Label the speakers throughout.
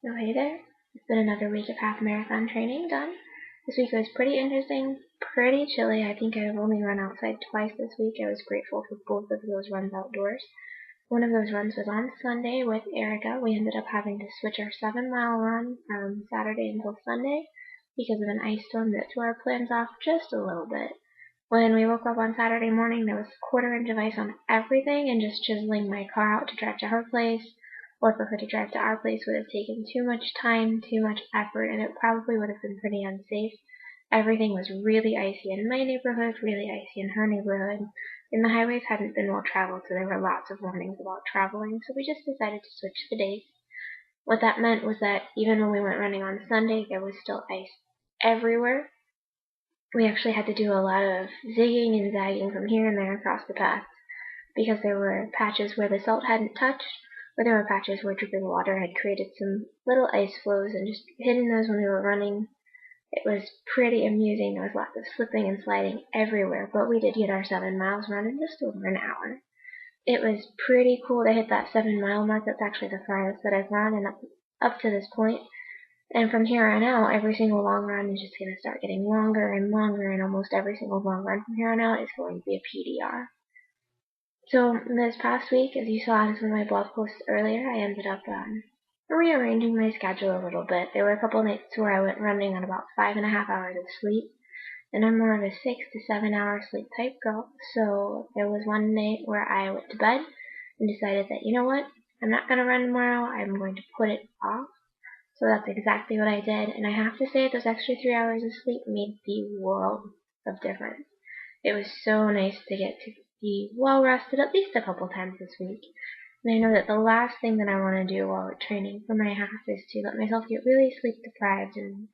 Speaker 1: Oh, hey there. It's been another week of half marathon training done. This week was pretty interesting, pretty chilly. I think I've only run outside twice this week. I was grateful for both of those runs outdoors. One of those runs was on Sunday with Erica. We ended up having to switch our 7 mile run from Saturday until Sunday because of an ice storm that threw our plans off just a little bit. When we woke up on Saturday morning, there was a quarter-inch of ice on everything, and just chiseling my car out to drive to her place or for her to drive to our place would have taken too much time, too much effort, and it probably would have been pretty unsafe. Everything was really icy in my neighborhood, really icy in her neighborhood, and the highways hadn't been well traveled, so there were lots of warnings about traveling, so we just decided to switch the days. What that meant was that even when we went running on Sunday, there was still ice everywhere. We actually had to do a lot of zigging and zagging from here and there across the paths because there were patches where the salt hadn't touched, or there were patches where dripping water had created some little ice flows, and just hitting those when we were running, it was pretty amusing. There was lots of slipping and sliding everywhere, but we did get our 7 miles run in just over an hour. It was pretty cool to hit that 7 mile mark. That's actually the farthest that I've run, and up to this point. And from here on out, every single long run is just going to start getting longer and longer, and almost every single long run from here on out is going to be a PDR. So this past week, as you saw in some of my blog posts earlier, I ended up rearranging my schedule a little bit. There were a couple nights where I went running on about 5.5 hours of sleep, and I'm more of a 6 to 7 hour sleep type girl. So there was one night where I went to bed and decided that, you know what, I'm not going to run tomorrow, I'm going to put it off. So that's exactly what I did, and I have to say those extra 3 hours of sleep made the world of difference. It was so nice to get to be well rested at least a couple times this week. And I know that the last thing that I want to do while training for my half is to let myself get really sleep deprived and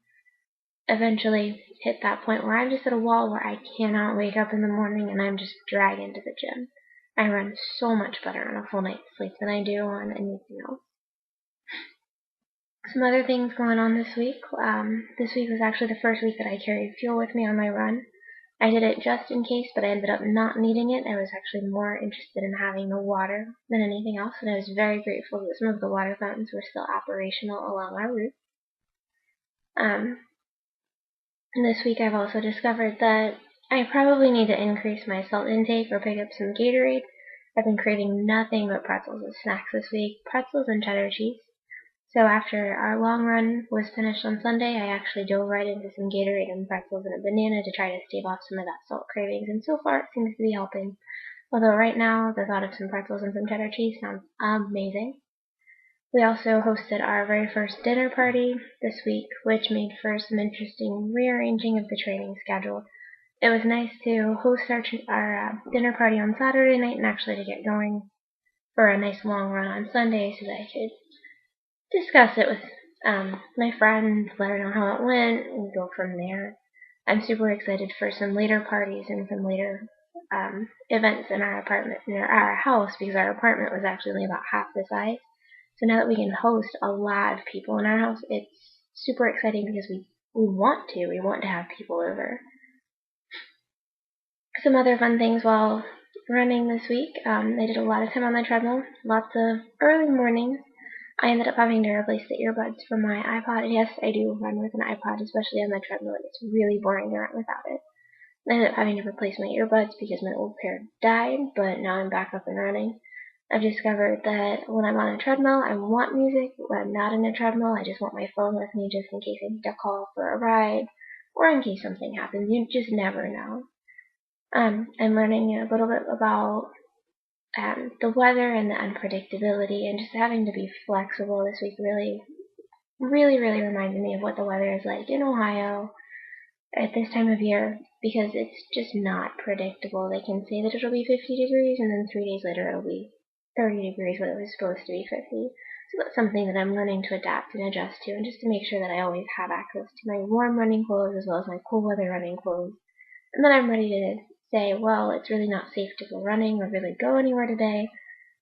Speaker 1: eventually hit that point where I'm just at a wall where I cannot wake up in the morning and I'm just dragged into the gym. I run so much better on a full night's sleep than I do on anything else. Some other things going on this week. This week was actually the first week that I carried fuel with me on my run. I did it just in case, but I ended up not needing it. I was actually more interested in having the water than anything else, and I was very grateful that some of the water fountains were still operational along our route. This week I've also discovered that I probably need to increase my salt intake or pick up some Gatorade. I've been craving nothing but pretzels as snacks this week, pretzels and cheddar cheese. So after our long run was finished on Sunday, I actually dove right into some Gatorade and pretzels and a banana to try to stave off some of that salt cravings, and so far it seems to be helping. Although right now, the thought of some pretzels and some cheddar cheese sounds amazing. We also hosted our very first dinner party this week, which made for some interesting rearranging of the training schedule. It was nice to host our dinner party on Saturday night and actually to get going for a nice long run on Sunday so that I could discuss it with my friends, let her know how it went, and go from there. I'm super excited for some later parties and some later events in our apartment, in our house, because our apartment was actually only about half the size. So now that we can host a lot of people in our house, it's super exciting because we want to have people over. Some other fun things while running this week. I did a lot of time on the treadmill, lots of early mornings. I ended up having to replace the earbuds for my iPod. Yes, I do run with an iPod, especially on the treadmill. It's really boring to run without it. I ended up having to replace my earbuds because my old pair died, but now I'm back up and running. I've discovered that when I'm on a treadmill, I want music. When I'm not in a treadmill, I just want my phone with me just in case I need to call for a ride or in case something happens. You just never know. I'm learning a little bit about the weather and the unpredictability, and just having to be flexible this week really reminded me of what the weather is like in Ohio at this time of year, because it's just not predictable. They can say that it'll be 50 degrees and then 3 days later it'll be 30 degrees when it was supposed to be 50. So that's something that I'm learning to adapt and adjust to, and just to make sure that I always have access to my warm running clothes as well as my cool weather running clothes. And then I'm ready to say, well, it's really not safe to go running or really go anywhere today.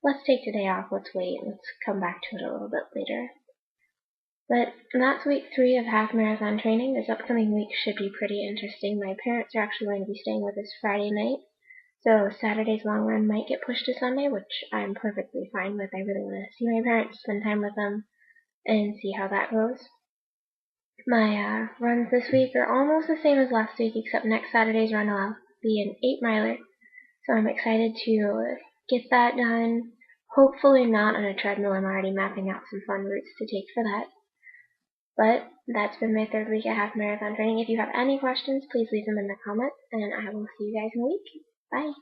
Speaker 1: Let's take today off, let's wait, and let's come back to it a little bit later. But that's week 3 of half marathon training. This upcoming week should be pretty interesting. My parents are actually going to be staying with us Friday night, so Saturday's long run might get pushed to Sunday, which I'm perfectly fine with. I really want to see my parents, spend time with them, and see how that goes. My runs this week are almost the same as last week, except next Saturday's run will be an 8-miler. So I'm excited to get that done. Hopefully not on a treadmill. I'm already mapping out some fun routes to take for that. But that's been my 3rd week at half marathon training. If you have any questions, please leave them in the comments, and I will see you guys in a week. Bye.